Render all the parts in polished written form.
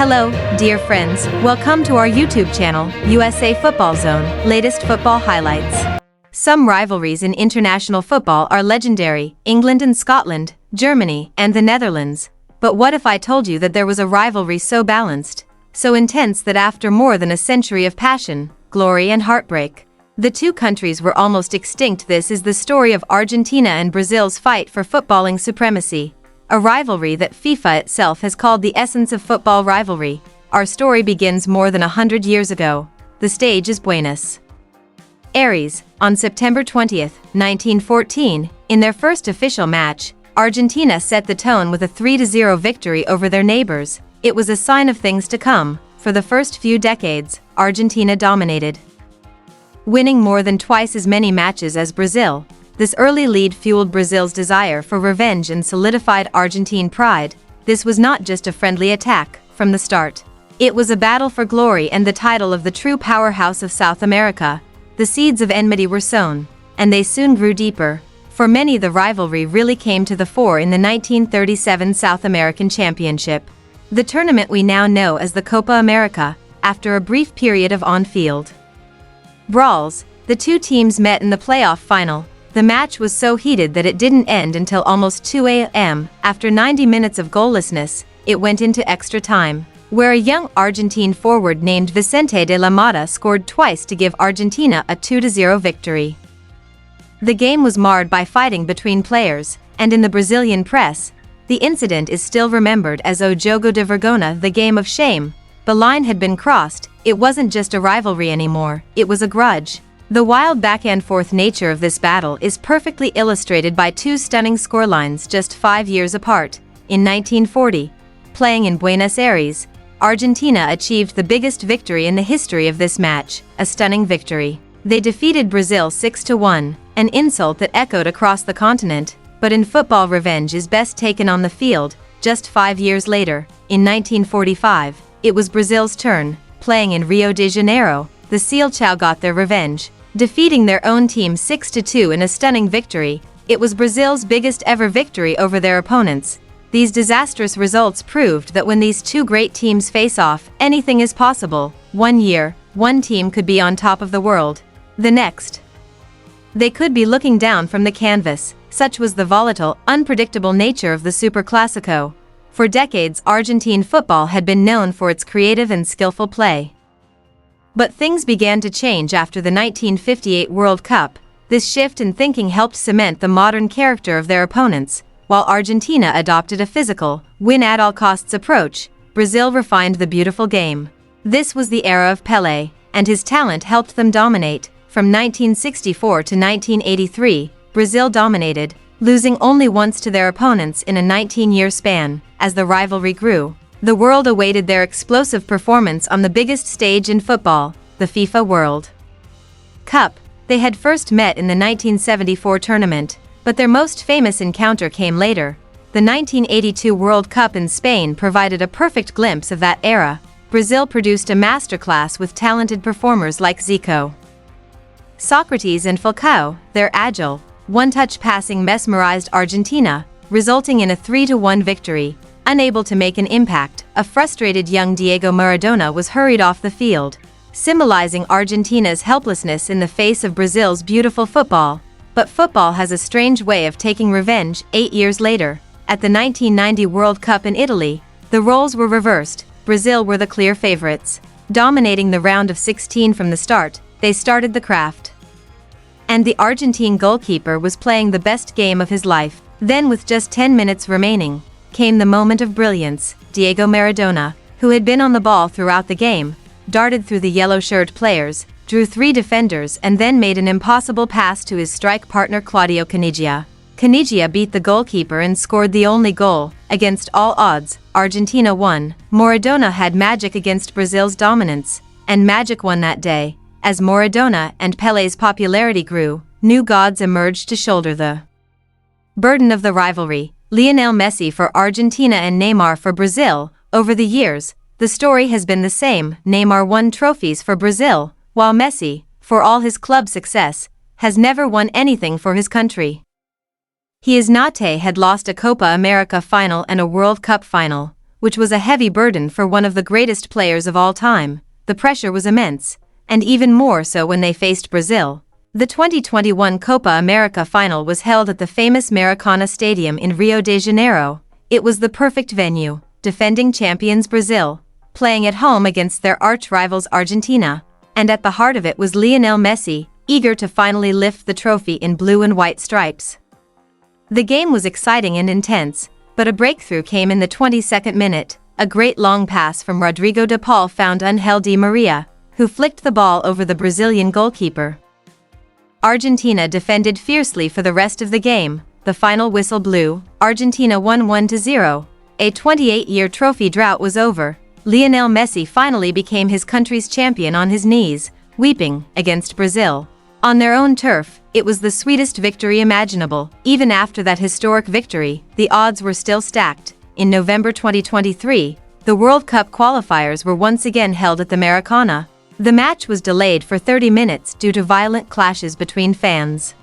Hello, dear friends, welcome to our YouTube channel, USAFootballZone, latest football highlights. Some rivalries in international football are legendary: England and Scotland, Germany, and the Netherlands. But what if I told you that there was a rivalry so balanced, so intense that after more than a century of passion, glory and heartbreak, the two countries were almost extinct? This is the story of Argentina and Brazil's fight for footballing supremacy. A rivalry that FIFA itself has called the essence of football rivalry. Our story begins more than 100 years ago. The stage is Buenos Aires. On September 20, 1914, in their first official match, Argentina set the tone with a 3-0 victory over their neighbors. It was a sign of things to come. For the first few decades, Argentina dominated, winning more than twice as many matches as Brazil. This early lead fueled Brazil's desire for revenge and solidified Argentine pride. This was not just a friendly attack. From the start, it was a battle for glory and the title of the true powerhouse of South America. The seeds of enmity were sown, and they soon grew deeper. For many, the rivalry really came to the fore in the 1937 South American Championship, the tournament we now know as the Copa America. After a brief period of on-field brawls, the two teams met in the playoff final. The match was so heated that it didn't end until almost 2 a.m. After 90 minutes of goallessness, it went into extra time, where a young Argentine forward named Vicente de la Mata scored twice to give Argentina a 2-0 victory. The game was marred by fighting between players, and in the Brazilian press, the incident is still remembered as O Jogo de Vergonha, the game of shame. The line had been crossed. It wasn't just a rivalry anymore, it was a grudge. The wild back-and-forth nature of this battle is perfectly illustrated by two stunning scorelines just 5 years apart. In 1940, playing in Buenos Aires, Argentina achieved the biggest victory in the history of this match, a stunning victory. They defeated Brazil 6-1, an insult that echoed across the continent. But in football, revenge is best taken on the field. Just 5 years later, in 1945, it was Brazil's turn. Playing in Rio de Janeiro, the Seleção got their revenge, defeating their own team 6-2 in a stunning victory. It was Brazil's biggest ever victory over their opponents. These disastrous results proved that when these two great teams face off, anything is possible. One year, one team could be on top of the world. The next, they could be looking down from the canvas. Such was the volatile, unpredictable nature of the Super Clásico. For decades, Argentine football had been known for its creative and skillful play. But things began to change after the 1958 World Cup. This shift in thinking helped cement the modern character of their opponents. While Argentina adopted a physical, win-at-all-costs approach, Brazil refined the beautiful game. This was the era of Pelé, and his talent helped them dominate. From 1964 to 1983, Brazil dominated, losing only once to their opponents in a 19-year span. As the rivalry grew, the world awaited their explosive performance on the biggest stage in football, the FIFA World Cup. They had first met in the 1974 tournament, but their most famous encounter came later. The 1982 World Cup in Spain provided a perfect glimpse of that era. Brazil produced a masterclass with talented performers like Zico, Socrates and Falcao. Their agile, one-touch passing mesmerized Argentina, resulting in a 3-1 victory. Unable to make an impact, a frustrated young Diego Maradona was hurried off the field, symbolizing Argentina's helplessness in the face of Brazil's beautiful football. But football has a strange way of taking revenge. 8 years later, at the 1990 World Cup in Italy, the roles were reversed. Brazil were the clear favorites, dominating the round of 16 from the start. They started the craft, and the Argentine goalkeeper was playing the best game of his life. Then, with just 10 minutes remaining, came the moment of brilliance. Diego Maradona, who had been on the ball throughout the game, darted through the yellow-shirted players, drew 3 defenders and then made an impossible pass to his strike partner Claudio Caniggia. Caniggia beat the goalkeeper and scored the only goal. Against all odds, Argentina won. Maradona had magic against Brazil's dominance, and magic won that day. As Maradona and Pelé's popularity grew, new gods emerged to shoulder the burden of the rivalry. Lionel Messi for Argentina and Neymar for Brazil. Over the years, the story has been the same. Neymar won trophies for Brazil, while Messi, for all his club success, has never won anything for his country. He had lost a Copa America final and a World Cup final. which was a heavy burden for one of the greatest players of all time. The pressure was immense, and even more so when they faced Brazil. The 2021 Copa America final was held at the famous Maracana Stadium in Rio de Janeiro. It was the perfect venue, defending champions Brazil, playing at home against their arch-rivals Argentina, and at the heart of it was Lionel Messi, eager to finally lift the trophy in blue and white stripes. The game was exciting and intense, but a breakthrough came in the 22nd minute. A great long pass from Rodrigo de Paul found Angel Di Maria, who flicked the ball over the Brazilian goalkeeper. Argentina defended fiercely for the rest of the game. The final whistle blew. Argentina won 1-0. A 28-year trophy drought was over. Lionel Messi finally became his country's champion on his knees, weeping, against Brazil. On their own turf, it was the sweetest victory imaginable. Even after that historic victory, the odds were still stacked. In November 2023, the World Cup qualifiers were once again held at the Maracana. The match was delayed for 30 minutes due to violent clashes between fans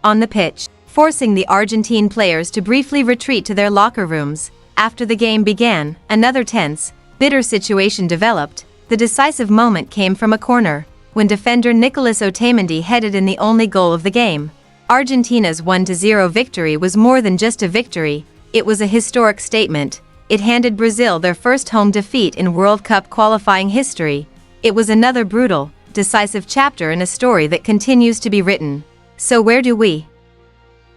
on the pitch, forcing the Argentine players to briefly retreat to their locker rooms. After the game began, another tense, bitter situation developed. The decisive moment came from a corner, when defender Nicolas Otamendi headed in the only goal of the game. Argentina's 1-0 victory was more than just a victory, it was a historic statement. It handed Brazil their first home defeat in World Cup qualifying history. It was another brutal, decisive chapter in a story that continues to be written. So where do we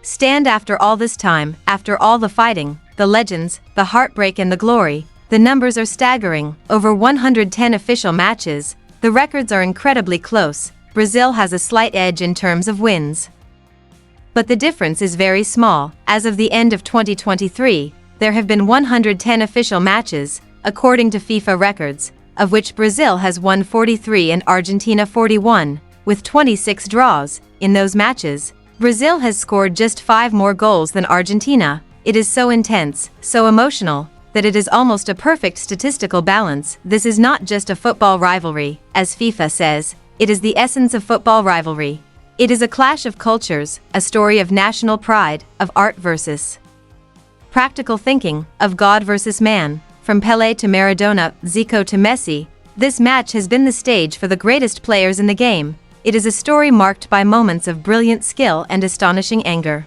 stand after all this time, after all the fighting, the legends, the heartbreak and the glory? The numbers are staggering, over 110 official matches. The records are incredibly close. Brazil has a slight edge in terms of wins, but the difference is very small. As of the end of 2023, there have been 110 official matches, according to FIFA records, of which Brazil has won 43 and Argentina 41, with 26 draws. In those matches, Brazil has scored just 5 more goals than Argentina. It is so intense, so emotional, that it is almost a perfect statistical balance. This is not just a football rivalry, as FIFA says, it is the essence of football rivalry. It is a clash of cultures, a story of national pride, of art versus practical thinking, of God versus man. From Pelé to Maradona, Zico to Messi, this match has been the stage for the greatest players in the game. It is a story marked by moments of brilliant skill and astonishing anger.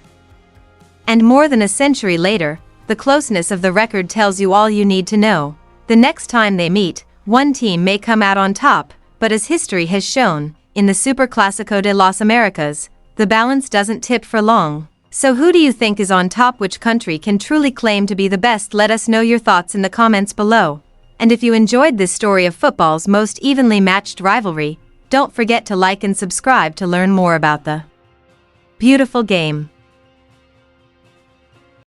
And more than a century later, the closeness of the record tells you all you need to know. The next time they meet, one team may come out on top, but as history has shown, in the Superclásico de las Americas, the balance doesn't tip for long. So who do you think is on top? Which country can truly claim to be the best? Let us know your thoughts in the comments below. And if you enjoyed this story of football's most evenly matched rivalry, don't forget to like and subscribe to learn more about the beautiful game.